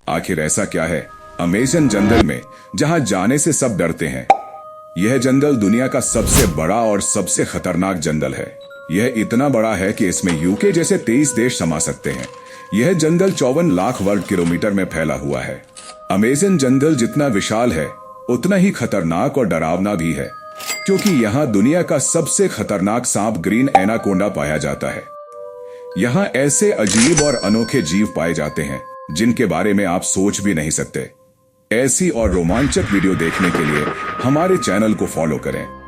आखिर ऐसा क्या है अमेज़न जंगल में जहां जाने से सब डरते हैं। यह जंगल दुनिया का सबसे बड़ा और सबसे खतरनाक जंगल है। यह इतना बड़ा है कि इसमें यूके जैसे 23 देश समा सकते हैं। यह जंगल 54 लाख वर्ग किलोमीटर में फैला हुआ है। अमेज़न जंगल जितना विशाल है उतना ही खतरनाक और डरावना भी है, क्योंकि यहाँ दुनिया का सबसे खतरनाक सांप ग्रीन एनाकोंडा पाया जाता है। यहाँ ऐसे अजीब और अनोखे जीव पाए जाते हैं जिनके बारे में आप सोच भी नहीं सकते। ऐसी और रोमांचक वीडियो देखने के लिए हमारे चैनल को फॉलो करें।